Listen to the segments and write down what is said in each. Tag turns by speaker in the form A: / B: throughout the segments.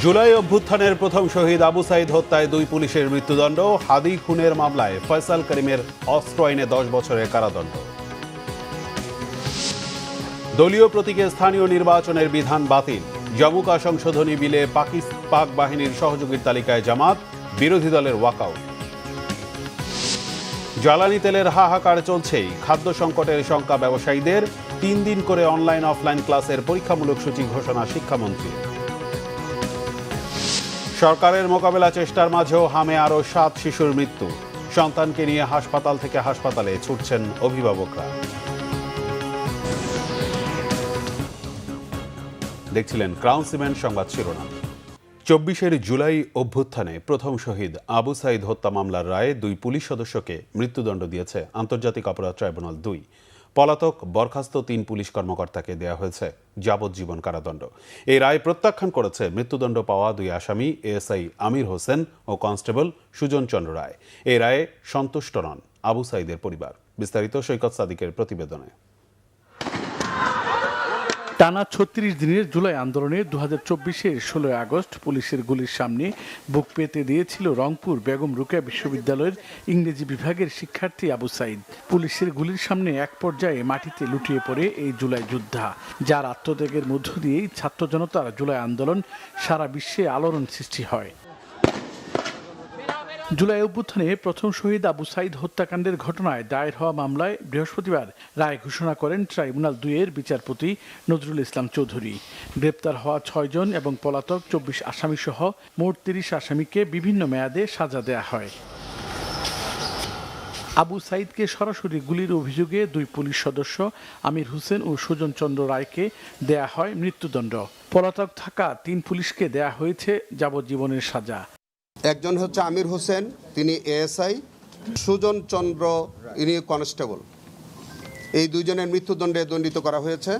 A: জুলাই অভ্যুত্থানের প্রথম শহীদ আবু সাইদ হত্যায় 2 পুলিশের মৃত্যুদণ্ড। হাদি খুনের মামলায় ফয়সাল করিমের অস্ত্র আইনে 10 বছরের কারাদণ্ড। দলীয় প্রতীকে স্থানীয় নির্বাচনের বিধান বাতিল। জমুকা সংশোধনী বিলে পাক বাহিনীর সহযোগীর তালিকায় জামাত, বিরোধী দলের ওয়াকআউট। জ্বালানি তেলের হাহাকার চলছেই। খাদ্য সংকটের শঙ্কা ব্যবসায়ীদের। 3 দিন করে অনলাইন অফলাইন ক্লাসের পরীক্ষামূলক সূচি ঘোষণা শিক্ষামন্ত্রী। সরকারের মোকাবেলা চেষ্টার মাঝেও হামে আরও 7 শিশুর মৃত্যু। সন্তানকে নিয়ে হাসপাতাল থেকে হাসপাতালে ছুটছেন অভিভাবকরা। দেখছিলেন ক্রাউন সিমেন্ট সংবাদ শিরোনাম। 24 জুলাই অভ্যুত্থানে প্রথম শহীদ আবু সাইদ হত্যা মামলার রায়ে 2 পুলিশ সদস্যকে মৃত্যুদণ্ড দিয়েছে আন্তর্জাতিক অপরাধ ট্রাইব্যুনাল 2। পলাতক বরখাস্ত 3 পুলিশ কর্মকর্তাকে দেয়া হয়েছে যাবজ্জীবন কারাদণ্ড। এই রায় প্রত্যাখ্যান করেছে মৃত্যুদণ্ড পাওয়া 2 আসামি এএসআই আমির হোসেন ও কনস্টেবল সুজন চন্দ্র রায়। এই রায়ে সন্তুষ্ট নন আবু সাইদের পরিবার। বিস্তারিত সৈকত সাদিকের প্রতিবেদনে।
B: টানা 36 দিনের জুলাই আন্দোলনে 2024-এর 16 আগস্ট পুলিশের গুলির সামনে বুক পেতে দিয়েছিল রংপুর বেগম রোকেয়া বিশ্ববিদ্যালয়ের ইংরেজি বিভাগের শিক্ষার্থী আবু সাইদ। পুলিশের গুলির সামনে এক পর্যায়ে মাটিতে লুটিয়ে পড়ে এই জুলাই যোদ্ধা, যার আত্মত্যাগের মধ্য দিয়েই ছাত্র জনতার জুলাই আন্দোলন সারা বিশ্বে আলোড়ন সৃষ্টি হয়। জুলাই অভ্যুত্থানে প্রথম শহীদ আবু সাইদ হত্যাকাণ্ডের ঘটনায় দায়ের হওয়া মামলায় বৃহস্পতিবার রায় ঘোষণা করেন ট্রাইব্যুনাল 2-এর বিচারপতি নজরুল ইসলাম চৌধুরী। গ্রেপ্তার হওয়া 6 জন এবং পলাতক 24 আসামি সহ মোট 30 আসামিকে বিভিন্ন মেয়াদে সাজা দেয়া হয়। আবু সাইদকে সরাসরি গুলির অভিযোগে 2 পুলিশ সদস্য আমির হোসেন ও সুজন চন্দ্র রায়কে দেয়া হয় মৃত্যুদণ্ড। পলাতক থাকা 3 পুলিশকে দেয়া হয়েছে যাবজ্জীবনের সাজা।
C: একজন হচ্ছে আমির হোসেন, তিনি এএসআই, সুজন চন্দ্র ইনি কনস্টেবল। এই 2 জনের মৃত্যুদণ্ডে দণ্ডিত করা হয়েছে।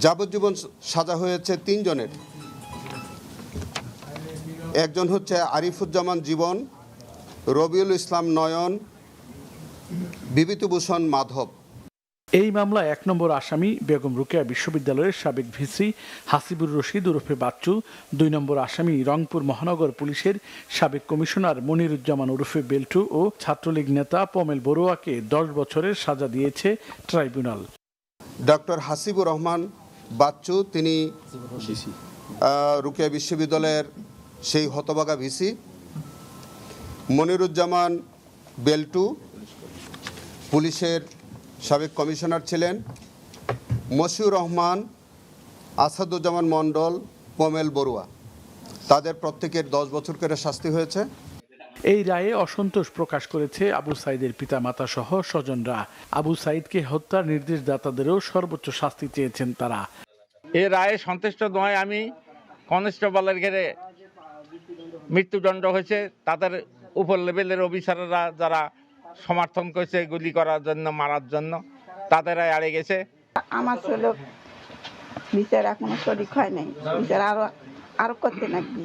C: যাবজ্জীবন সাজা হয়েছে 3 জনের। একজন হচ্ছে আরিফুজ্জামান জীবন, রবিউল ইসলাম নয়ন, বিভূতিভূষণ মাধব।
B: এই মামলায় 1 নম্বর আসামি বেগম রোকেয়া বিশ্ববিদ্যালয়ের সাবেক ভিসি হাসিবুর রশিদ ওরফে বাচ্চু, 2 নম্বর আসামি রংপুর মহানগর পুলিশের সাবেক কমিশনার মনিরুজ্জামান ওরফে বেল্টু ও ছাত্রলীগ নেতা পমেল বড়ুয়াকে 10 বছরের সাজা দিয়েছে ট্রাইব্যুনাল।
C: ডক্টর হাসিবুর রহমান বাচ্চু, তিনি রোকেয়া বিশ্ববিদ্যালয়ের সেই হতভাগা ভিসি। মনিরুজ্জামান বেল্টু পুলিশের সাবেক কমিশনার ছিলেন। মশিউর রহমান, আসাদুজ্জামান মণ্ডল, পমেল বড়ুয়া, তাদের প্রত্যেকের 10 বছর করে শাস্তি হয়েছে।
B: এই রায়ে অসন্তোষ প্রকাশ করেছে আবু সাইদের পিতামাতা সহ স্বজনরা। আবু সাইদকে হত্যার নির্দেশদাতাদেরও সর্বোচ্চ শাস্তি চেয়েছেন তারা।
D: এই রায়ে সন্তুষ্ট নয় আমি। কনস্টেবলের ঘেরে মৃত্যুদণ্ড হয়েছে, তাদের উপর লেভেলের অফিসাররা যারা সমর্থন করেছে গুলি করার জন্য, মারার জন্য, তাদের আড়ে গেছে।
E: আমার ছেলে বিচার এখনো সঠিক হয় নাই, বিচার আরো করতে নাকি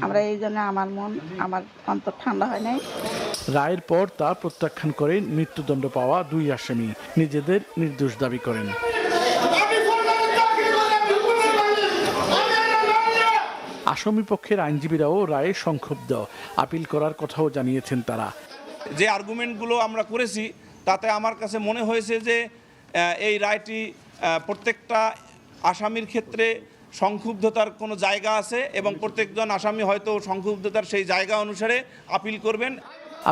E: আমরা, এই জন্য আমার অন্তর ঠান্ডা হয় নাই।
B: রায়ের পর তা প্রত্যাখ্যান করেন মৃত্যুদণ্ড পাওয়া 2 আসামি, নিজেদের নির্দোষ দাবি করেন। আসামি পক্ষের আইনজীবীরাও রায়ে সংক্ষুব্ধ, আপিল করার কথাও জানিয়েছেন তারা।
F: যে আর্গুমেন্টগুলো আমরা করেছি তাতে আমার কাছে মনে হয়েছে যে এই রায়টি প্রত্যেকটা আসামির ক্ষেত্রে সংক্ষুব্ধতার কোনো জায়গা আছে এবং প্রত্যেকজন আসামি হয়তো সংক্ষুব্ধতার সেই জায়গা অনুসারে আপিল করবেন।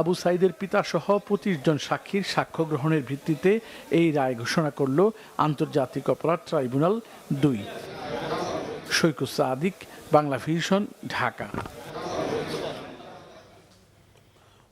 B: আবু সাইদের পিতা সহ 25 জন সাক্ষীর সাক্ষ্য গ্রহণের ভিত্তিতে এই রায় ঘোষণা করল আন্তর্জাতিক অপরাধ ট্রাইব্যুনাল 2। সৈকত সাদিক, বাংলা ভিশন, ঢাকা।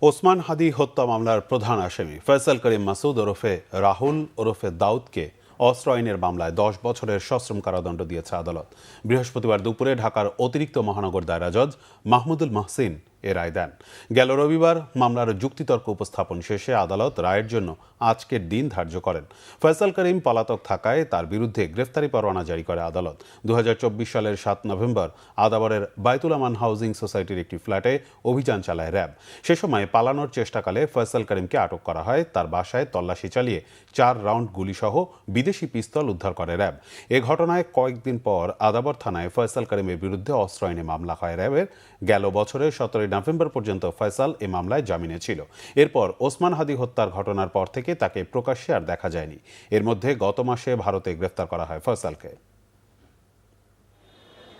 A: ওসমান হাদি হত্যা মামলার প্রধান আসামি ফয়সাল করিম মাসুদ ওরফে রাহুল ওরফে দাউদকে অস্ত্র আইনের মামলায় 10 বছরের সশ্রম কারাদণ্ড দিয়েছে আদালত। বৃহস্পতিবার দুপুরে ঢাকার অতিরিক্ত মহানগর দায়রা জজ মাহমুদুল মহসিন এ রায় দেন। গেল রবিবার মামলার যুক্তিতর্ক উপস্থাপন শেষে আদালত রায়ের জন্য আজকের দিন ধার্য করেন। ফয়সাল করিম পলাতক থাকায় তার বিরুদ্ধে গ্রেফতারি পরোয়ানা জারি করে আদালত। 2024 সালের 7 নভেম্বর আদাবরের বায়তুল আমান হাউজিং সোসাইটির একটি ফ্ল্যাটে অভিযান চালায় র্যাব। সে সময় পালানোর চেষ্টাকালে ফয়সাল করিমকে আটক করা হয়। তার বাসায় তল্লাশি চালিয়ে 4 রাউন্ড গুলিসহ বিদেশি পিস্তল উদ্ধার করে র্যাব। এ ঘটনায় কয়েকদিন পর আদাবর থানায় ফয়সাল করিমের বিরুদ্ধে অস্ত্র আইনে মামলা হয় র্যাবের। গেল বছরের 17 নভেম্বর পর্যন্ত ফয়সাল এ মামলায় জামিনে ছিল। এরপর ওসমান হাদি হত্যার ঘটনার পর থেকে তাকে প্রকাশ্যে আর দেখা যায়নি। এর মধ্যে গত মাসে ভারতে গ্রেফতার করা হয় ফয়সালকে।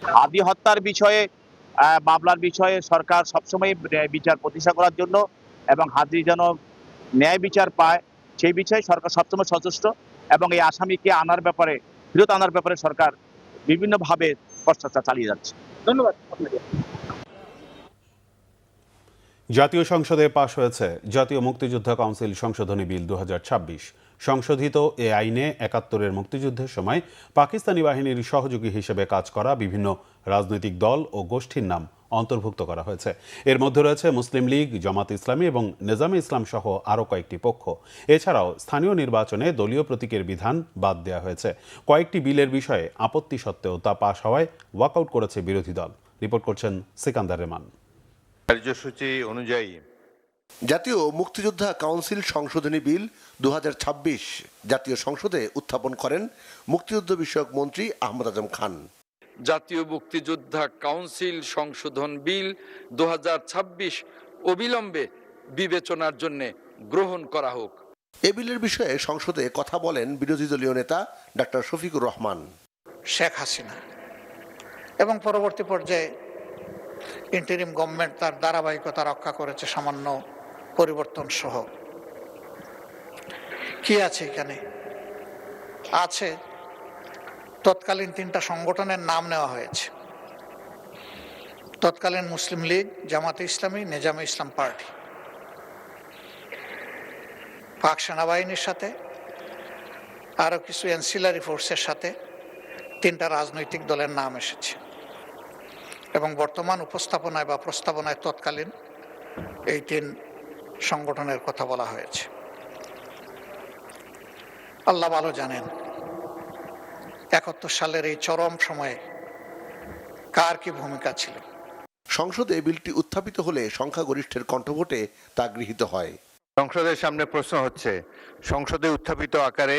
G: হাদি হত্যার বিষয়ে মামলার বিষয়ে সরকার সবসময় বিচার প্রতিষ্ঠা করার জন্য এবং হাদি যেন ন্যায় বিচার পায় সেই বিষয়ে সরকার সবসময় সচেষ্ট এবং এই আসামিকে ফেরত আনার ব্যাপারে সরকার বিভিন্নভাবে প্রচেষ্টা চালিয়ে যাচ্ছে। ধন্যবাদ আপনাকে।
A: জাতীয় সংসদে পাশ হয়েছে জাতীয় মুক্তিযোদ্ধা কাউন্সিল সংশোধনী বিল 2026। সংশোধিত এ আইনে 71-এর মুক্তিযুদ্ধের সময় পাকিস্তানি বাহিনীর সহযোগী হিসেবে কাজ করা বিভিন্ন রাজনৈতিক দল ও গোষ্ঠীর নাম অন্তর্ভুক্ত করা হয়েছে। এর মধ্যে রয়েছে মুসলিম লীগ, জামাত ইসলামী এবং নেজামে ইসলাম সহ আরও কয়েকটি পক্ষ। এছাড়াও স্থানীয় নির্বাচনে দলীয় প্রতীকের বিধান বাদ দেওয়া হয়েছে। কয়েকটি বিলের বিষয়ে আপত্তি সত্ত্বেও তা পাশ হওয়ায় ওয়াকআউট করেছে বিরোধী দল। রিপোর্ট করছেন সিকান্দার রেমান।
H: কার্যসূচি অনুযায়ী
I: জাতীয় মুক্তিযোদ্ধা কাউন্সিল সংশোধনী বিল 2026 জাতীয় সংসদে উত্থাপন করেন মুক্তিযুদ্ধ বিষয়ক মন্ত্রী আহমদ আজম খান।
J: জাতীয় মুক্তিযোদ্ধা কাউন্সিল সংশোধন বিল 2026 অবিলম্বে বিবেচনার জন্য গ্রহণ করা হোক।
I: এ বিলের বিষয়ে সংসদে কথা বলেন বিরোধী দলীয় নেতা ডাক্তার শফিকুর রহমান।
K: শেখ হাসিনা এবং পরবর্তী পর্যায়ে ইন্টারিম গভর্নমেন্ট তার ধারাবাহিকতা রক্ষা করেছে সামান্য পরিবর্তন সহ। কি আছে এখানে? আছে তৎকালীন 3টা সংগঠনের নাম নেওয়া হয়েছে। তৎকালীন মুসলিম লীগ, জামাতে ইসলামী, নেজামে ইসলাম পার্টি। পাক সেনাবাহিনীর সাথে আরো কিছু অ্যান্সিলারি ফোর্সের সাথে 3টা রাজনৈতিক দলের নাম এসেছে এবং বর্তমান উপস্থাপনায় বা প্রস্তাবনায় তৎকালীন এই 3 সংগঠনের কথা বলা হয়েছে। আল্লাহ ভালো জানেন 71 সালের এই চরম সময়ে কার কি ভূমিকা ছিল।
I: সংসদে বিলটি উত্থাপিত হলে সংখ্যাগরিষ্ঠের কণ্ঠভোটে তা গৃহীত হয়।
H: সংসদের সামনে প্রশ্ন হচ্ছে, সংসদে উত্থাপিত আকারে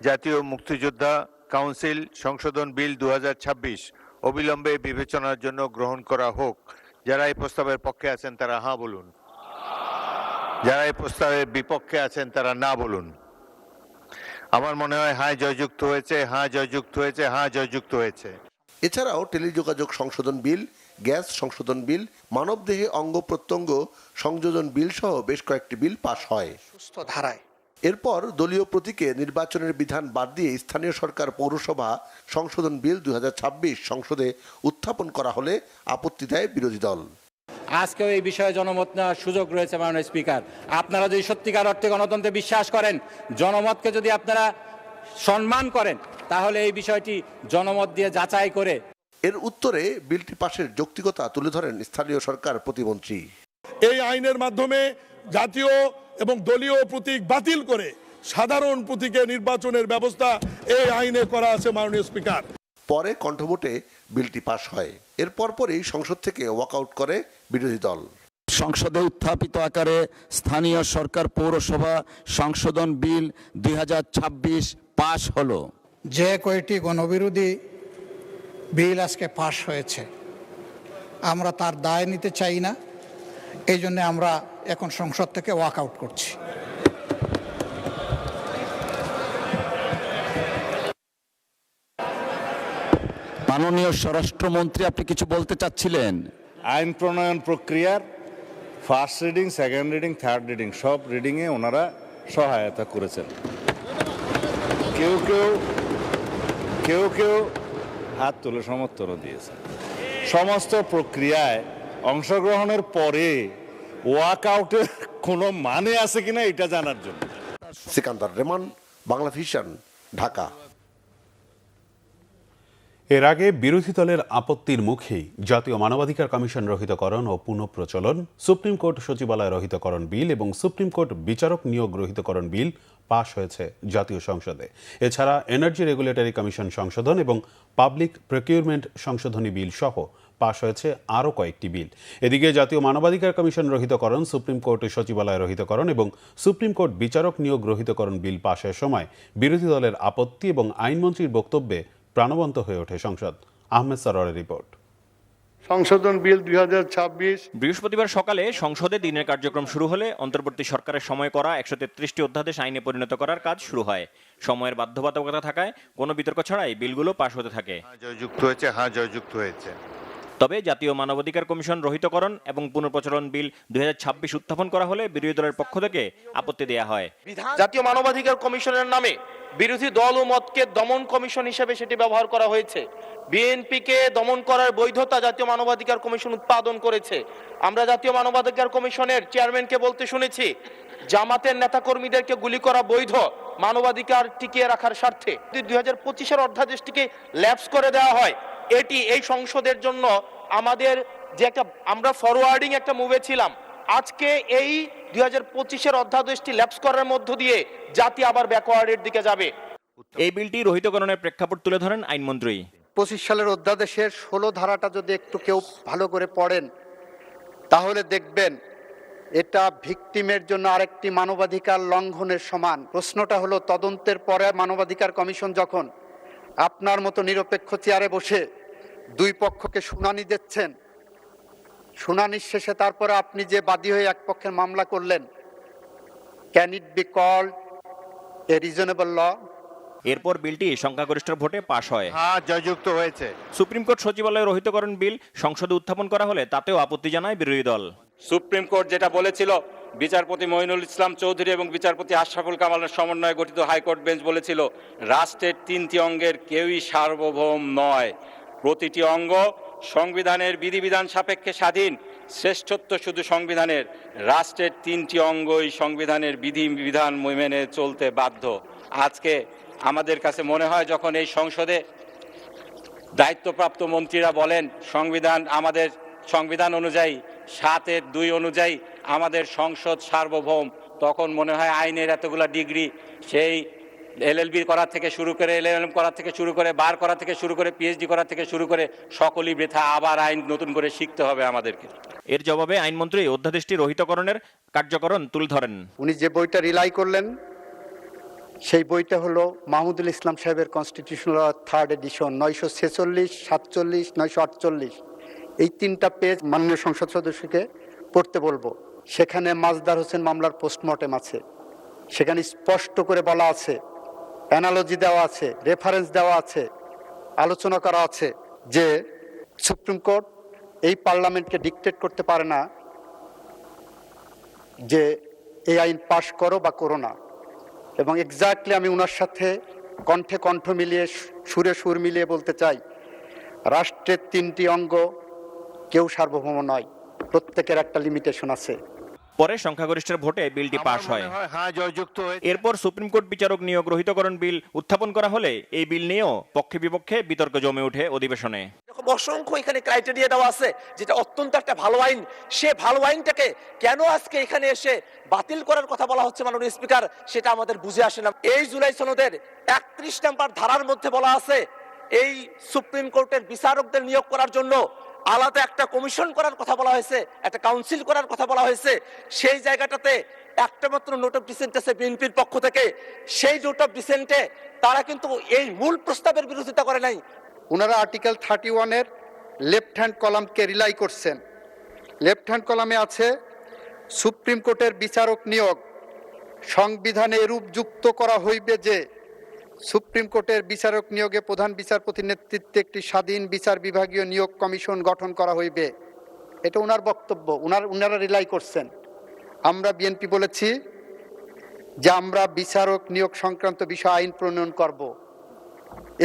H: জাতীয় মুক্তিযোদ্ধা কাউন্সিল সংশোধন বিল 2026 অবিলম্বে বিবেচনার জন্য গ্রহণ করা হোক। যারা এই প্রস্তাবের পক্ষে আছেন তারা হ্যাঁ বলুন, যারা এই প্রস্তাবের বিপক্ষে আছেন তারা না বলুন। আমার মনে হয় হ্যাঁ জয়যুক্ত হয়েছে, হ্যাঁ জয়যুক্ত হয়েছে, হ্যাঁ জয়যুক্ত হয়েছে।
I: এছাড়াও টেলিযোগাযোগ সংশোধন বিল, গ্যাস সংশোধন বিল, মানবদেহে অঙ্গ প্রত্যঙ্গ সংযোজন বিল সহ বেশ কয়েকটি বিল পাশ হয়
K: সুস্থ ধারায়।
I: এরপর দলীয় প্রতীকে নির্বাচনের বিধান বাদ দিয়ে স্থানীয় সরকার পৌরসভা সংশোধন বিল 2026 সংসদে উত্থাপন করা হলে আপত্তি দেয় বিরোধী দল।
L: আজকেও এই বিষয়ে জনমত নেওয়ার সুযোগ রয়েছে মাননীয় স্পিকার। আপনারা যদি সত্যিকার অর্থে গণতন্ত্রে বিশ্বাস করেন, জনমতকে যদি আপনারা সম্মান করেন, তাহলে এই বিষয়টি জনমত দিয়ে যাচাই করে।
I: এর উত্তরে বিলটি পাশের যৌক্তিকতা তুলে ধরেন স্থানীয় সরকার প্রতিমন্ত্রী।
M: এই আইনের মাধ্যমে জাতীয় এবং দলীয় প্রতীক বাতিল করে সাধারণ প্রতীকে নির্বাচনের ব্যবস্থা এই আইনে করা আছে মাননীয় স্পিকার।
I: পরে কণ্ঠভোটে বিলটি পাশ হয়। এর পরপরই সংসদ থেকে ওয়াকআউট করে বিরোধী দল।
N: সংসদে উত্থাপিত আকারে স্থানীয় সরকার পৌরসভা সংশোধন বিল 2026 পাশ হলো।
K: যে কয়টি গণবিরোধী বিল আজকে পাশ হয়েছে, আমরা তার দায় নিতে চাই না। এই জন্য আমরা এখন সংসদ থেকে ওয়াকআউট করছি।
N: মাননীয় স্বরাষ্ট্রমন্ত্রী, আপনি কিছু বলতে চাচ্ছিলেন?
O: আইন প্রণয়ন প্রক্রিয়ার first reading, second reading, third reading সব রিডিংয়ে ওনারা সহায়তা করেছেন। কেউ কেউ হাত তুলে সমর্থনও দিয়েছে। সমস্ত প্রক্রিয়ায় অংশগ্রহণের পরে ওয়াকআউটের কোনো মানে আছে কিনা এটা জানার জন্য।
I: সিকান্দার রেমান, বাংলা ভিশন, ঢাকা।
A: এর আগে বিরোধী দলের আপত্তির মুখেই জাতীয় মানবাধিকার কমিশন রহিতকরণ ও পুনঃপ্রচলন, সুপ্রিম কোর্ট সচিবালয় রহিতকরণ বিল এবং সুপ্রিম কোর্ট বিচারক নিয়োগ রহিতকরণ বিল পাশ হয়েছে জাতীয় সংসদে। এছাড়া এনার্জি রেগুলেটরি কমিশন সংশোধন এবং পাবলিক প্রকিউরমেন্ট সংশোধনী বিল সহ পাশ হয়েছে আরও কয়েকটি বিল। এদিকে জাতীয় মানবাধিকার কমিশন রহিতকরণ, সুপ্রিম কোর্ট সচিবালয় রহিতকরণ এবং সুপ্রিম কোর্ট বিচারক নিয়োগ রহিতকরণ বিল পাশের সময় বিরোধী দলের আপত্তি এবং আইনমন্ত্রীর বক্তব্যে প্রাণবন্ত হয়ে ওঠে সংসদ। আহমেদ সরোয়ারের রিপোর্ট।
P: সংশোধন বিল 2026।
Q: বৃহস্পতিবার সকালে সংসদে দিনের কার্যক্রম শুরু হলে অন্তর্বর্তী সরকারের সময় করা 133টি অধ্যাদেশ আইনে পরিণত করার কাজ শুরু হয়। সময়ের বাধ্যবাধকতা থাকায় কোনো বিতর্ক ছাড়াই বিলগুলো পাশ হতে থাকে।
H: জয়যুক্ত হয়েছে।
Q: তবে জাতীয় মানবাধিকার কমিশন রহিতকরণ এবং পুনঃপ্রচলন বিল 2026 উত্থাপন করা হলে বিরোধী দলের পক্ষ থেকে আপত্তি দেয়া হয়।
R: জাতীয় মানবাধিকার কমিশনের নামে বিরোধী দল ও মতকে দমন কমিশন হিসেবে সেটি ব্যবহার করা হয়েছে। বিএনপিকে দমন করার বৈধতা জাতীয় মানবাধিকার কমিশন উৎপাদন করেছে। আমরা জাতীয় মানবাধিকার কমিশনের চেয়ারম্যানকে বলতে শুনেছি, জামাতের নেতাকর্মীদেরকে গুলি করা বৈধ মানবাধিকার টিকিয়ে রাখার স্বার্থে 2025-এর অধ্যাদেশটিকে ল্যাপস করে দেওয়া হয়। এটি এই সংসদের জন্য আমাদের যে একটা আমরা ফরওয়ার্ডিং একটা মুভে ছিলাম, আজকে এই 2025-এর অধ্যাদেশটি ল্যাপস করার মধ্য দিয়ে জাতি আবার ব্যাকওয়ার্ডের দিকে যাবে।
Q: এই বিলটি রহিতকরণের প্রেক্ষাপট তুলে ধরেন আইনমন্ত্রী।
K: 25 সালের অধ্যাদেশের 16 ধারাটা যদি একটু কেউ ভালো করে পড়েন তাহলে দেখবেন এটা ভিকটিমের জন্য আরেকটি মানবাধিকার লঙ্ঘনের সমান। প্রশ্নটা হলো, তদন্তের পরে মানবাধিকার কমিশন যখন আপনার মতো নিরপেক্ষ চেয়ারে বসে দুই পক্ষকে শুনানি দিচ্ছেন, শুনানির শেষে তারপরে আপনি যে বাদী হয়ে এক পক্ষের মামলা করলেন, can it be called a reasonable law?
Q: এরপর বিলটি সংখ্যাগরিষ্ঠের ভোটে পাশ হয়।
H: জয়যুক্ত হয়েছে।
Q: সুপ্রিম কোর্ট সচিবালয় রহিতকরণ বিল সংসদে উত্থাপন করা হলে তাতেও আপত্তি জানায় বিরোধী দল।
L: সুপ্রিম কোর্ট যেটা বলেছিল, বিচারপতি মঈনুল ইসলাম চৌধুরী এবং বিচারপতি আশরাফুল কামালের সমন্বয়ে গঠিত হাইকোর্ট বেঞ্চ বলেছিল, রাষ্ট্রের 3টি অঙ্গের কেউই সার্বভৌম নয়, প্রতিটি অঙ্গ সংবিধানের বিধিবিধান সাপেক্ষে স্বাধীন, শ্রেষ্ঠত্ব শুধু সংবিধানের, রাষ্ট্রের 3টি অঙ্গই সংবিধানের বিধিবিধান মেনে চলতে বাধ্য। আজকে আমাদের কাছে মনে হয়, যখন এই সংসদে দায়িত্বপ্রাপ্ত মন্ত্রীরা বলেন আমাদের সংবিধান অনুযায়ী 7(2) অনুযায়ী আমাদের সংসদ সার্বভৌম, তখন মনে হয় আইনের এতগুলা ডিগ্রি, সেই LLB করা থেকে শুরু করে LLM করা থেকে শুরু করে বার করা থেকে শুরু করে PhD করা থেকে শুরু করে সকলই বৃথা, আবার আইন নতুন করে শিখতে হবে আমাদেরকে।
Q: এর জবাবে আইনমন্ত্রী অধ্যাদেশটি রহিতকরণের কার্যকরণ তুলে ধরেন।
K: উনি যে বইটা রিলাই করলেন সেই বইটা হলো মাহমুদুল ইসলাম সাহেবের কনস্টিটিউশনাল 3rd এডিশন, 946, 47, 948। এই 3টা পেজ মাননীয় সংসদ সদস্যকে পড়তে বলবো। সেখানে মাজদার হোসেন মামলার পোস্টমর্টেম আছে, সেখানে স্পষ্ট করে বলা আছে, অ্যানালজি দেওয়া আছে, রেফারেন্স দেওয়া আছে, আলোচনা করা আছে যে সুপ্রিম কোর্ট এই পার্লামেন্টকে ডিকটেট করতে পারে না যে এই আইন পাশ করো বা করো না। এবং এক্স্যাক্টলি আমি ওনার সাথে কণ্ঠে কণ্ঠ মিলিয়ে সুরে সুর মিলিয়ে বলতে চাই, রাষ্ট্রের 3টি অঙ্গ কেউ সার্বভৌম নয়, প্রত্যেকের একটা লিমিটেশন আছে।
Q: পরে সংখ্যাগরিষ্ঠের ভোটে বিলটি পাশ হয়। এরপর সুপ্রিম কোর্ট বিচারক নিয়োগ রহিতকরণ বিল উত্থাপন করা হলে এই বিল নিয়েও পক্ষে বিপক্ষে বিতর্ক জমে ওঠে অধিবেশনে।
R: অসংখ্য এখানে ক্রাইটেরিয়া দেওয়া আছে, যেটা অত্যন্ত একটা ভালো আইন, সে ভালো আইনটাকে কেন আজকে এখানে এসে বাতিল করার কথা বলা হচ্ছে মাননীয় স্পিকার, সেটা আমাদের বুঝে আসে না। এই জুলাই সনদের 31 নম্বর ধারার মধ্যে বলা আছে, এই সুপ্রিম কোর্টের বিচারকদের নিয়োগ করার জন্য আলাদা একটা কমিশন করার কথা বলা হয়েছে, একটা কাউন্সিল করার কথা বলা হয়েছে। সেই জায়গাটাতে একটা মাত্র নোট অফ ডিসেন্ট আছে বিএনপির পক্ষ থেকে, সেই নোট অফ ডিসেন্টে তারা কিন্তু এই মূল প্রস্তাবের বিরোধিতা করে নাই।
K: ওনারা আর্টিকেল 31-এর লেফট হ্যান্ড কলামকে রিলাই করছেন। লেফট হ্যান্ড কলামে আছে, সুপ্রিম কোর্টের বিচারক নিয়োগ সংবিধানে এরূপ যুক্ত করা হইবে যে সুপ্রিম কোর্টের বিচারক নিয়োগে প্রধান বিচারপতির নেতৃত্বে একটি স্বাধীন বিচার বিভাগীয় নিয়োগ কমিশন গঠন করা হইবে। এটা ওনার বক্তব্য, ওনারা রিলাই করছেন। আমরা বিএনপি বলেছি যে আমরা বিচারক নিয়োগ সংক্রান্ত বিষয় আইন প্রণয়ন করব।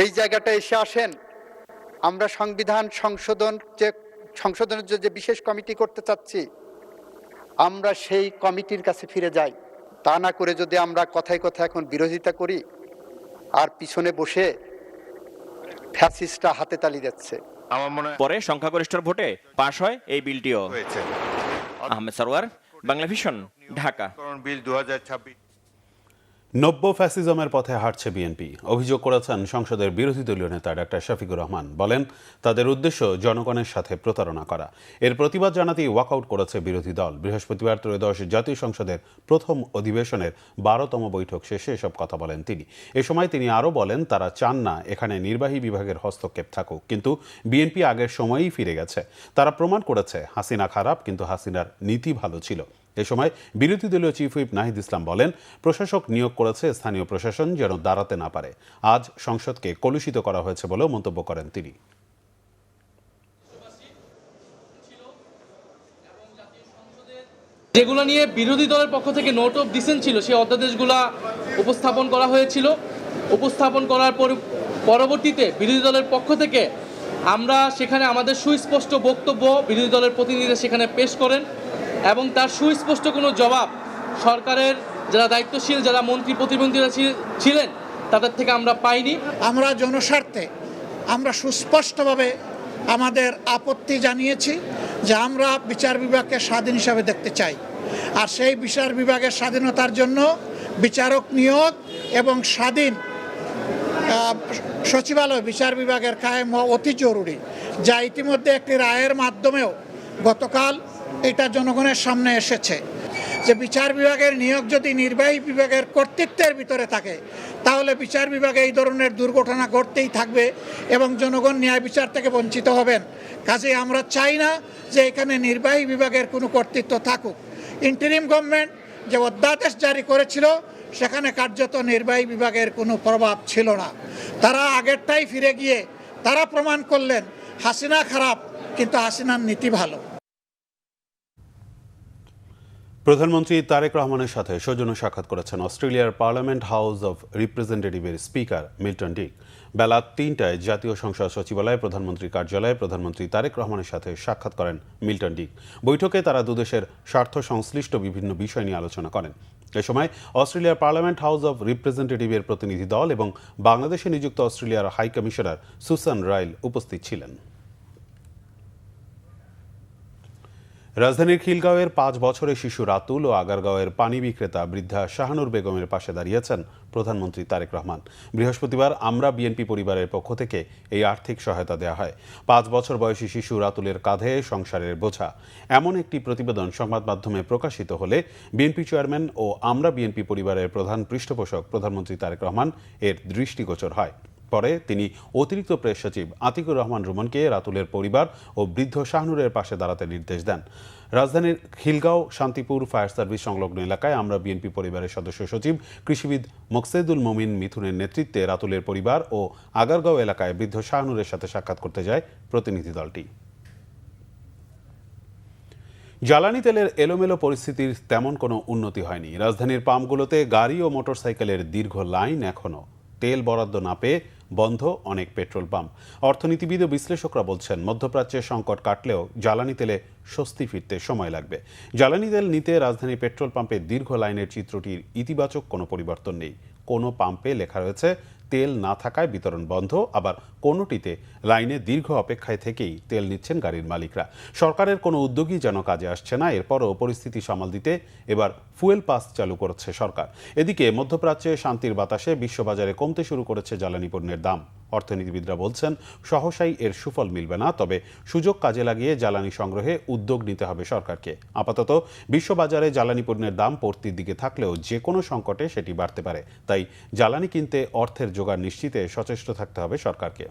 K: এই জায়গাটা এসে আসেন, আমরা সংবিধান সংশোধনের যে বিশেষ কমিটি করতে চাচ্ছি, আমরা সেই কমিটির কাছে ফিরে যাই। তা না করে যদি আমরা কথায় কথায় এখন বিরোধিতা করি আর পিছনে বসে
S: ফ্যাসিস্টরা হাতে তালি দিচ্ছে।
H: আমার মনে হয়
Q: পরে সংখ্যাগরিষ্ঠের ভোটে পাশ হয় এই বিলটিও।
H: হয়েছে
Q: আহমেদ সরওয়ার, বাংলা ভিশন, ঢাকা।
H: বিল 2026
A: নব্য ফ্যাসিজমের পথে হাঁটছে বিএনপি, অভিযোগ করেছেন সংসদের বিরোধী দলীয় নেতা ডাক্তার শফিকুর রহমান। বলেন, তাদের উদ্দেশ্য জনগণের সাথে প্রতারণা করা। এর প্রতিবাদ জানাতেই ওয়াকআউট করেছে বিরোধী দল। বৃহস্পতিবার ত্রয়োদশ জাতীয় সংসদের প্রথম অধিবেশনের 12তম বৈঠক শেষে এসব কথা বলেন তিনি। এ সময় তিনি আরও বলেন, তারা চান না এখানে নির্বাহী বিভাগের হস্তক্ষেপ থাকুক, কিন্তু বিএনপি আগের সময়েই ফিরে গেছে। তারা প্রমাণ করেছে হাসিনা খারাপ, কিন্তু হাসিনার নীতি ভালো ছিল। এ সময় বিরোধী দলীয় চিফ হুইপ নাহিদ ইসলাম বলেন, প্রশাসক নিয়োগ করেছে স্থানীয় প্রশাসন যেন দাঁড়াতে না পারে। আজ সংসদকে কলুষিত করা হয়েছে বলেও মন্তব্য করেন তিনি।
T: যেগুলো নিয়ে বিরোধী দলের পক্ষ থেকে নোট অফ ডিসেন্ট ছিল, সেই অধ্যাদেশগুলো উপস্থাপন করা হয়েছিল। উপস্থাপন করার পরবর্তীতে বিরোধী দলের পক্ষ থেকে আমরা সেখানে আমাদের সুস্পষ্ট বক্তব্য বিরোধী দলের প্রতিনিধিরা সেখানে পেশ করেন এবং তার সুস্পষ্ট কোনো জবাব সরকারের যারা দায়িত্বশীল, যারা মন্ত্রী প্রতিমন্ত্রীরা ছিলেন, তাদের থেকে আমরা পাইনি।
K: আমরা জনস্বার্থে আমরা সুস্পষ্টভাবে আমাদের আপত্তি জানিয়েছি যে আমরা বিচার বিভাগকে স্বাধীন হিসাবে দেখতে চাই, আর সেই বিচার বিভাগের স্বাধীনতার জন্য বিচারক নিয়োগ এবং স্বাধীন সচিবালয় বিচার বিভাগের কায়েম হওয়া অতি জরুরি, যা ইতিমধ্যে একটি রায়ের মাধ্যমেও গতকাল এটা জনগণের সামনে এসেছে যে বিচার বিভাগের নিয়োগ যদি নির্বাহী বিভাগের কর্তৃত্বের ভিতরে থাকে তাহলে বিচার বিভাগে এই ধরনের দুর্ঘটনা ঘটতেই থাকবে এবং জনগণ ন্যায় বিচার থেকে বঞ্চিত হবেন। কাজেই আমরা চাই না যে এখানে নির্বাহী বিভাগের কোনো কর্তৃত্ব থাকুক। ইন্টারিম গভর্নমেন্ট যে অধ্যাদেশ জারি করেছিল সেখানে কার্যত নির্বাহী বিভাগের কোনো প্রভাব ছিল না। তারা আগেরটাই ফিরে গিয়ে তারা প্রমাণ করলেন হাসিনা খারাপ, কিন্তু হাসিনার নীতি ভালো।
A: প্রধানমন্ত্রী তারেক রহমানের সাথে সৌজন্য সাক্ষাৎ করেছেন অস্ট্রেলিয়ার পার্লামেন্ট হাউস অব রিপ্রেজেন্টেটিভের স্পিকার মিল্টন ডিক। বেলা ৩টায় জাতীয় সংসদ সচিবালয়ে প্রধানমন্ত্রীর কার্যালয়ে প্রধানমন্ত্রী তারেক রহমানের সাথে সাক্ষাৎ করেন মিল্টন ডিক। বৈঠকে তারা দুদেশের স্বার্থ সংশ্লিষ্ট বিভিন্ন বিষয় নিয়ে আলোচনা করেন। এ সময় অস্ট্রেলিয়ার পার্লামেন্ট হাউস অব রিপ্রেজেন্টেটিভের প্রতিনিধি দল এবং বাংলাদেশে নিযুক্ত অস্ট্রেলিয়ার হাই কমিশনার সুসান রাইল উপস্থিত ছিলেন। রাজধানীর খিলগাঁওয়ের 5 বছরের শিশু রাতুল ও আগারগাঁওয়ের পানি বিক্রেতা বৃদ্ধা শাহানুর বেগমের পাশে দাঁড়িয়েছেন প্রধানমন্ত্রী তারেক রহমান। বৃহস্পতিবার আমরা বিএনপি পরিবারের পক্ষ থেকে এই আর্থিক সহায়তা দেওয়া হয়। 5 বছর বয়সী শিশু রাতুলের কাঁধে সংসারের বোঝা, এমন একটি প্রতিবেদন সংবাদ মাধ্যমে প্রকাশিত হলে বিএনপি চেয়ারম্যান ও আমরা বিএনপি পরিবারের প্রধান পৃষ্ঠপোষক প্রধানমন্ত্রী তারেক রহমান এর দৃষ্টিগোচর হয়। পরে তিনি অতিরিক্ত প্রেস সচিব আতিকুর রহমান রুমনকে রাতুলের পরিবার ও বৃদ্ধ শাহনুরের পাশে দাঁড়াতে নির্দেশ দেন। রাজধানীর খিলগাঁও শান্তিপুর ফায়ার সার্ভিস সংলগ্ন এলাকায় আমরা বিএনপি পরিবারের সদস্য সচিব কৃষিবিদ মোকসেদুল মমিন মিথুনের নেতৃত্বে রাতুলের পরিবার ও আগারগাঁও এলাকায় বৃদ্ধ শাহনুরের সাথে সাক্ষাৎ করতে যায় প্রতিনিধি দলটি। জ্বালানি তেলের এলোমেলো পরিস্থিতির তেমন কোনো উন্নতি হয়নি। রাজধানীর পাম্পগুলোতে গাড়ি ও মোটরসাইকেলের দীর্ঘ লাইন এখনও। তেল বরাদ্দ না পেয়ে বন্ধ অনেক পেট্রোল পাম্প। অর্থনীতিবিদ ও বিশ্লেষকরা বলছেন, মধ্যপ্রাচ্যের সংকট কাটলেও জ্বালানি তেলে স্বস্তি ফিরতে সময় লাগবে। জ্বালানি তেল নিতে রাজধানীর পেট্রোল পাম্পে দীর্ঘ লাইনের চিত্রটির ইতিবাচক কোনো পরিবর্তন নেই। কোনো পাম্পে লেখা রয়েছে তেল না থাকায় বিতরণ বন্ধ, আবার কোনোটিতে লাইনে দীর্ঘ অপেক্ষায় থেকেই তেল নিচ্ছেন গাড়ির মালিকরা। সরকারের কোনো উদ্যোগই যেন কাজে আসছে না। এরপরও পরিস্থিতি সামাল দিতে এবার ফুয়েল পাস চালু করেছে সরকার। এদিকে মধ্যপ্রাচ্যে শান্তির বাতাসে বিশ্ববাজারে কমতে শুরু করেছে জ্বালানি পণ্যের দাম। অর্থনীতিবিদরা বলছেন, সহসাই এর সুফল মিলবে না, তবে সুযোগ কাজে লাগিয়ে জ্বালানি সংগ্রহে উদ্যোগ নিতে হবে সরকারকে। আপাতত বিশ্ববাজারে জ্বালানি পণ্যের দাম পড়তির দিকে থাকলেও যে কোনো সংকটে সেটি বাড়তে পারে। তাই জ্বালানি কিনতে অর্থের জোগাড় নিশ্চিতে সচেষ্ট থাকতে হবে সরকারকে।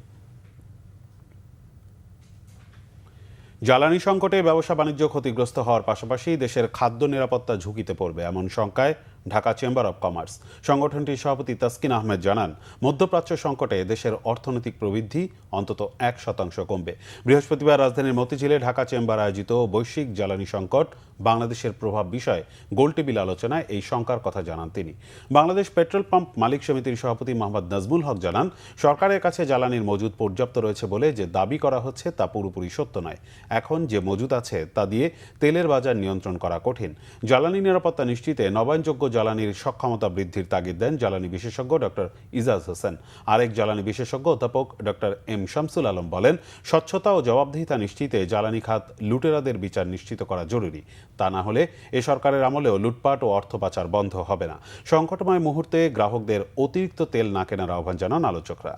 A: জ্বালানি সংকটে ব্যবসা বাণিজ্য ক্ষতিগ্রস্ত হওয়ার পাশাপাশি দেশের খাদ্য নিরাপত্তা ঝুঁকিতে পড়বে, এমন শঙ্কায় ঢাকা চেম্বার অব কমার্স। সংগঠনটির সভাপতি তাসকিন আহমেদ জানান, মধ্যপ্রাচ্য সংকটে দেশের অর্থনৈতিক প্রবৃদ্ধি অন্তত 1% কমবে। বৃহস্পতিবার রাজধানীর মতিঝিলে ঢাকা চেম্বার আয়োজিত বৈশ্বিক জ্বালানি সংকট বাংলাদেশের প্রভাব বিষয়ে গোলটেবিল আলোচনায় এই শঙ্কার কথা জানান তিনি। বাংলাদেশ পেট্রোল পাম্প মালিক সমিতির সভাপতি মোহাম্মদ নাজমুল হক জানান, সরকারের কাছে জ্বালানির মজুদ পর্যাপ্ত রয়েছে বলে যে দাবি করা হচ্ছে তা পুরোপুরি সত্য নয়। এখন যে মজুদ আছে তা দিয়ে তেলের বাজার নিয়ন্ত্রণ করা কঠিন। জ্বালানি নিরাপত্তা নিশ্চিতে নবায়নযোগ্য জ্বালানির সক্ষমতা বৃদ্ধির তাগিদ দেন জ্বালানি বিশেষজ্ঞ ডক্টর ইজাজ হোসেন। আরেক জ্বালানি বিশেষজ্ঞ অধ্যাপক ডক্টর এম শামসুল আলম বলেন, স্বচ্ছতা ও জবাবদিহিতা নিশ্চিতে জ্বালানি খাত লুটেরাদের বিচার নিশ্চিত করা জরুরি। তা না হলে এ সরকারের আমলেও লুটপাট ও অর্থ পাচার বন্ধ হবে না। সংকটময় মুহূর্তে গ্রাহকদের অতিরিক্ত তেল না কেনার আহ্বান জানান আলোচকরা।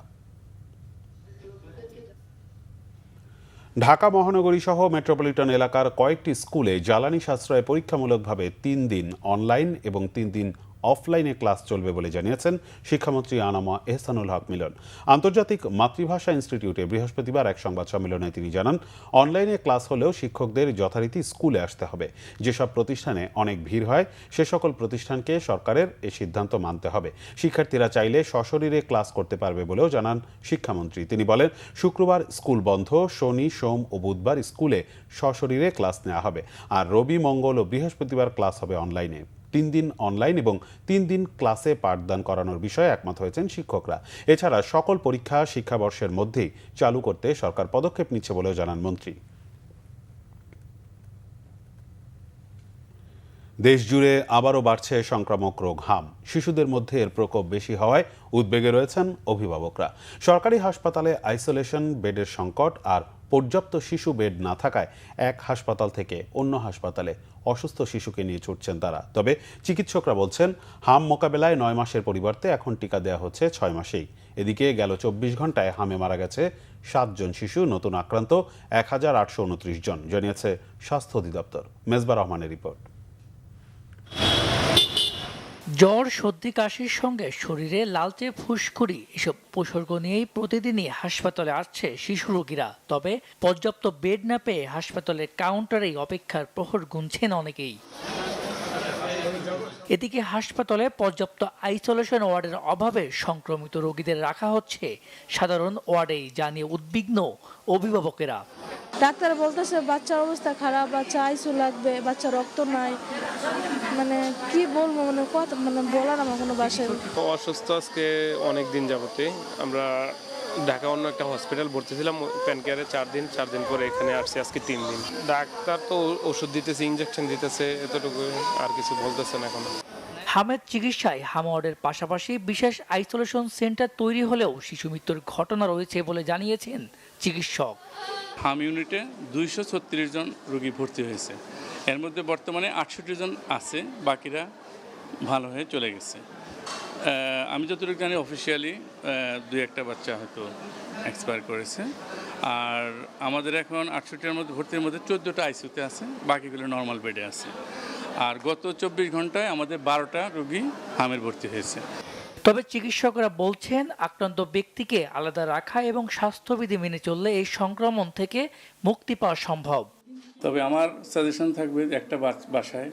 A: ঢাকা মহানগরী সহ মেট্রোপলিটন এলাকার কয়েকটি স্কুলে জ্বালানি সাশ্রয়ে পরীক্ষামূলকভাবে 3 দিন অনলাইন এবং 3 দিন অফলাইনে ক্লাস চলবে বলে জানিয়েছেন শিক্ষামন্ত্রী আনামা এহসানুল হক মিলন। আন্তর্জাতিক মাতৃভাষা ইনস্টিটিউটে বৃহস্পতিবার এক সংবাদ সম্মেলনে তিনি জানান, অনলাইনে ক্লাস হলেও শিক্ষকদের যথারীতি স্কুলে আসতে হবে। যেসব প্রতিষ্ঠানে অনেক ভিড় হয় সে সকল প্রতিষ্ঠানকে সরকারের এ সিদ্ধান্ত মানতে হবে। শিক্ষার্থীরা চাইলে সশরীরে ক্লাস করতে পারবে বলেও জানান শিক্ষামন্ত্রী। তিনি বলেন, শুক্রবার স্কুল বন্ধ, শনি, সোম ও বুধবার স্কুলে সশরীরে ক্লাস নেওয়া হবে, আর রবি, মঙ্গল ও বৃহস্পতিবার ক্লাস হবে অনলাইনে। 3 দিন অনলাইন এবং 3 দিন ক্লাসে পাঠদান করানোর বিষয়ে একমত হয়েছেন শিক্ষকরা। এছাড়া সকল পরীক্ষা শিক্ষাবর্ষের মধ্যেই চালু করতে সরকার পদক্ষেপ নিচ্ছে বলেও জানান মন্ত্রী। দেশ জুড়ে আবারও বাড়ছে সংক্রামক রোগ হাম। শিশুদের মধ্যে এর প্রকোপ বেশি হওয়ায় উদ্বেগে রয়েছেন অভিভাবকরা। সরকারি হাসপাতালে আইসোলেশন বেডের সংকট আর পর্যাপ্ত শিশু বেড না থাকায় এক হাসপাতাল থেকে অন্য হাসপাতালে অসুস্থ শিশুকে নিয়ে ছুটছেন তারা। তবে চিকিৎসকরা বলছেন, হাম মোকাবেলায় 9 মাসের পরিবর্তে এখন টিকা দেওয়া হচ্ছে 6 মাসেই। এদিকে গেল 24 ঘন্টায় হামে মারা গেছে 7 জন শিশু, নতুন আক্রান্ত 1829 জন, জানিয়েছে স্বাস্থ্য অধিদপ্তর। মেজবা রহমানের রিপোর্ট।
U: জ্বর, সর্দি, কাশির সঙ্গে শরীরে লালচে ফুসকুড়ি এসব উপসর্গ নিয়েই প্রতিদিনই হাসপাতালে আসছে শিশু রোগীরা। তবে পর্যাপ্ত বেড না পেয়ে হাসপাতালের কাউন্টারেই অপেক্ষার প্রহর গুনছেন অনেকেই। এদিকে হাসপাতালে পর্যাপ্ত আইসোলেশন ওয়ার্ডের অভাবে সংক্রমিত রোগীদের রাখা হচ্ছে সাধারণ ওয়ার্ডেই, যা নিয়ে উদ্বিগ্ন অভিভাবকেরা।
V: ডাক্তার বলতেছে বাচ্চার অবস্থা খারাপ, বাচ্চা আইসিইউ লাগবে, বাচ্চা রক্ত নাই, মানে কি বলবো, মানে বলার আমার কোনো ভাষা নেই।
W: অসুস্থ আজকে অনেক দিন যাবতে আমরা ঢাকা অন্য একটা হসপিটাল ভর্তি ছিলাম, প্যানকেয়ারে 4 দিন পরে এখানে আসছি আজকে 3 দিন। ডাক্তার তো ওষুধ দিতেছে, ইনজেকশন দিতেছে, এতটুকু, আর কিছু বলতেছে না এখন।
U: হামের চিকিৎসায় হাম ওয়ার্ডের পাশাপাশি বিশেষ আইসোলেশন সেন্টার তৈরি হলেও শিশু মৃত্যুর ঘটনা রয়েছে বলে জানিয়েছেন চিকিৎসক।
X: হাম ইউনিটে 236 জন রোগী ভর্তি হয়েছে, এর মধ্যে বর্তমানে 68 জন আছে, বাকিরা ভালো হয়ে চলে গেছে। আমি যতটুকু জানি অফিসিয়ালি 2-1টা বাচ্চা হয়তো এক্সপায়ার করেছে। আর আমাদের এখন 68টার মধ্যে ভর্তির মধ্যে 14টা আইসিইউতে আছে, বাকিগুলো নর্মাল বেডে আছে। আর গত 24 ঘন্টায় আমাদের 12টা রোগী হামের ভর্তি হয়েছে।
U: তবে চিকিৎসকরা বলছেন, আক্রান্ত ব্যক্তিকে আলাদা রাখা এবং স্বাস্থ্যবিধি মেনে চললে এই সংক্রমণ থেকে মুক্তি পাওয়া সম্ভব।
X: তবে আমার সাজেশন থাকবে যে একটা বাসায়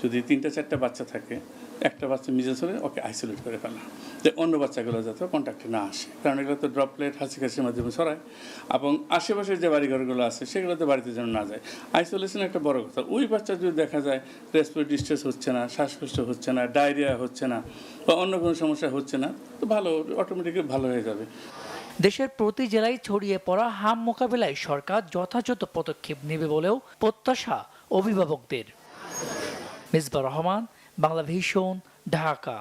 X: যদি 3-4টা বাচ্চা থাকে, একটা বাচ্চা মিজেস হলে ওকে আইসোলেট করে ফেলা, যে অন্য বাচ্চাগুলো যাতে কন্ট্যাক্টে না আসে, কারণ এগুলো তো ড্রপলেট হাসি কাশির মাধ্যমে ছড়ায়। এবং আশেপাশের যে বাড়িঘরগুলো আছে সেগুলোতে বাড়িতে যেন না যায়। আইসোলেশন একটা বড় কথা। ওই বাচ্চা যদি দেখা যায় রেসপিরেটরি ডিস্ট্রেস হচ্ছে না, শ্বাসকষ্ট হচ্ছে না, ডায়রিয়া হচ্ছে না, বা অন্য কোনো সমস্যা হচ্ছে না, তো ভালো, অটোমেটিক্যালি ভালো হয়ে যাবে।
U: দেশের প্রতি জেলায় ছড়িয়ে পড়া হাম মোকাবেলায় সরকার যথাযথ পদক্ষেপ নেবে বলেও প্রত্যাশা অভিভাবকদের। মেজবা রহমান, বাংলা ভিশন, ঢাকা।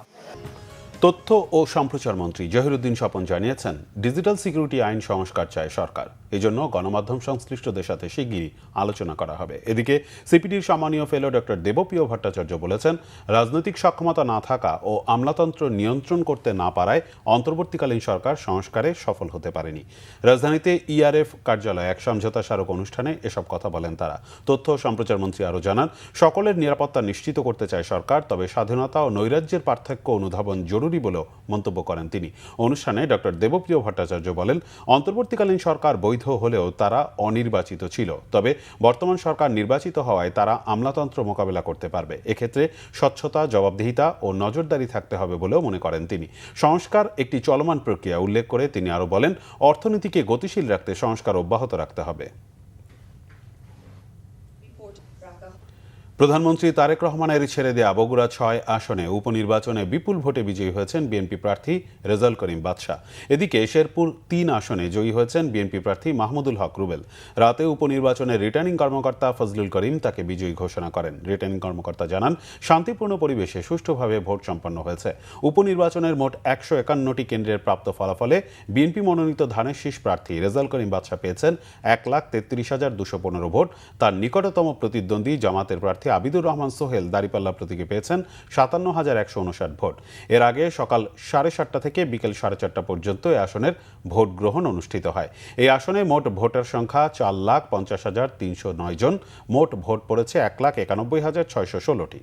A: তথ্য ও সম্প্রচার মন্ত্রী জহিরুদ্দিন স্বপন জানিয়েছেন, ডিজিটাল সিকিউরিটি আইন সংস্কার চায় সরকার। এজন্য গণমাধ্যম সংশ্লিষ্টদের সাথে শিগগিরই আলোচনা করা হবে। এদিকে সিপিডির সম্মানীয় ফেলো ডক্টর দেবপ্রিয় ভট্টাচার্য বলেছেন, রাজনৈতিক সক্ষমতা না থাকা ও আমলাতন্ত্র নিয়ন্ত্রণ করতে না পারায় অন্তর্বর্তীকালীন সরকার সংস্কারে সফল হতে পারেনি। রাজধানীতে ইআরএফ কার্যালয়ে এক সমঝোতা স্মারক অনুষ্ঠানে এসব কথা বলেন তারা। তথ্য ও সম্প্রচার মন্ত্রী আরও জানান, সকলের নিরাপত্তা নিশ্চিত করতে চায় সরকার, তবে স্বাধীনতা ও নৈরাজ্যের পার্থক্য অনুধাবন জরুরি বলেও মন্তব্য করেন তিনি। অনুষ্ঠানে ডক্টর দেবপ্রিয় ভট্টাচার্য বলেন, অন্তর্বর্তীকালীন সরকার বৈধ হলেও তারা অনির্বাচিত ছিল, তবে বর্তমান সরকার নির্বাচিত হওয়ায় তারা আমলাতন্ত্র মোকাবেলা করতে পারবে। এক্ষেত্রে স্বচ্ছতা, জবাবদিহিতা ও নজরদারি থাকতে হবে বলেও মনে করেন তিনি। সংস্কার একটি চলমান প্রক্রিয়া উল্লেখ করে তিনি আরও বলেন, অর্থনীতিকে গতিশীল রাখতে সংস্কার অব্যাহত রাখতে হবে। প্রধানমন্ত্রী তারেক রহমানের ছেড়ে দেয়া বগুড়া ৬ আসনে উপনির্বাচনে বিপুল ভোটে বিজয়ী হয়েছেন বিএনপি প্রার্থী রেজাউল করিম বাদশা। এদিকে শেরপুর ৩ আসনে জয়ী হয়েছেন বিএনপি প্রার্থী মাহমুদুল হক রুবেল। রাতে উপনির্বাচনে রিটার্নিং কর্মকর্তা ফজলুল করিম তাকে বিজয়ী ঘোষণা করেন। রিটার্নিং কর্মকর্তা জানান, শান্তিপূর্ণ পরিবেশে সুষ্ঠুভাবে ভোট সম্পন্ন হয়েছে। উপনির্বাচনের মোট ১৫১টি কেন্দ্রের প্রাপ্ত ফলাফলে বিএনপি মনোনীত ধানের শীষ প্রার্থী রেজাউল করিম বাদশা পেয়েছেন ১,৩৩,২১৫ ভোট। তার নিকটতম প্রতিদ্বন্দ্বী জামাতের প্রার্থী আবিদুর রহমান সোহেল দাঁড়িপাল্লা প্রতীকে পেয়েছেন ৫৭,১৫৯ ভোট। এর আগে সকাল ৭:৩০ থেকে বিকেল ৪:৩০ পর্যন্ত এই আসনের ভোট গ্রহণ অনুষ্ঠিত হয়। এই আসনে মোট ভোটার সংখ্যা ৪,৫০,৩০৯ জন। মোট ভোট পড়েছে ১,৯১,৬১৬টি।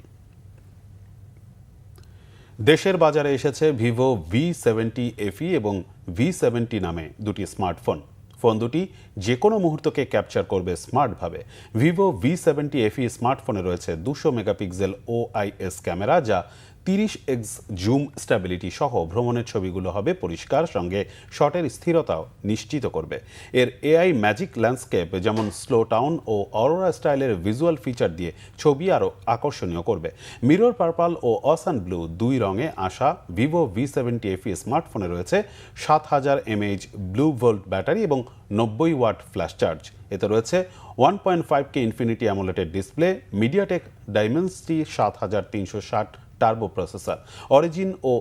A: দেশের বাজারে এসেছে ভিভো V70 FE এবং V70 নামে দুটি স্মার্টফোন। ফোন দুটি যে কোনো মুহূর্তকে ক্যাপচার করবে স্মার্টভাবে। ভিভো V70 FE স্মার্টফোনে রয়েছে ২০০ মেগাপিক্সেল OIS ক্যামেরা, যা 30x জুম স্ট্যাবিলিটি সহ ভ্রমণের ছবিগুলো হবে পরিষ্কার, সঙ্গে শটের স্থিরতাও নিশ্চিত করবে। এর AI ম্যাজিক ল্যান্ডস্কেপ যেমন স্লো টাউন ও অরোরা স্টাইলের ভিজুয়াল ফিচার দিয়ে ছবি আরও আকর্ষণীয় করবে। মিরর পার্পল ও অসান ব্লু দুই রঙে আসা ভিভো V70 FE স্মার্টফোনে রয়েছে ৭,০০০ mAh ব্লু ভোল্ট ব্যাটারি এবং ৯০ ওয়াট ফ্ল্যাশ চার্জ। এতে রয়েছে 1.5K infinity AMOLED display, MediaTek Dimensity ৭৩৬০ turbo processor. Origin ও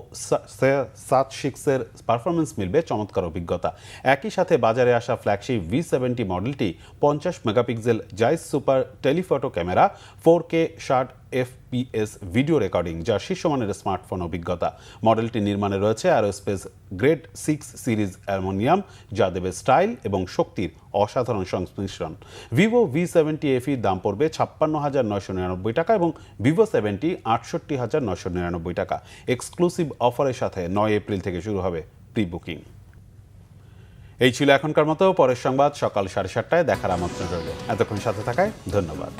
A: SAT6 পারফরমেন্স মিলবে চমৎকার অভিজ্ঞতা। একই সাথে বাজারে আসা ফ্ল্যাগশিপ V70 মডেলটি 50 megapixel Zeiss super telephoto camera, 4K 60 FPS video recording, যা শীর্ষমানের স্মার্টফোন অভিজ্ঞতা। মডেলটি নির্মাণে রয়েছে অ্যারোস্পেস গ্রেড 6 সিরিজ অ্যালুমিনিয়াম, যা দেবে স্টাইল এবং শক্তির অসাধারণ সংমিশ্রণ। ভিভো V70 FE দাম পড়বে ৫৬,৯৯৯ টাকা এবং ভিভো 70 ৬৮,৯৯৯ টাকা। এক্সক্লুসিভ অফারের সাথে ৯ এপ্রিল থেকে শুরু হবে প্রি বুকিং। এই ছিল এখনকার মতো। পরের সংবাদ সকাল ৭:৩০টায় দেখার আমন্ত্রণ রইল। এতক্ষণ সাথে থাকায় ধন্যবাদ।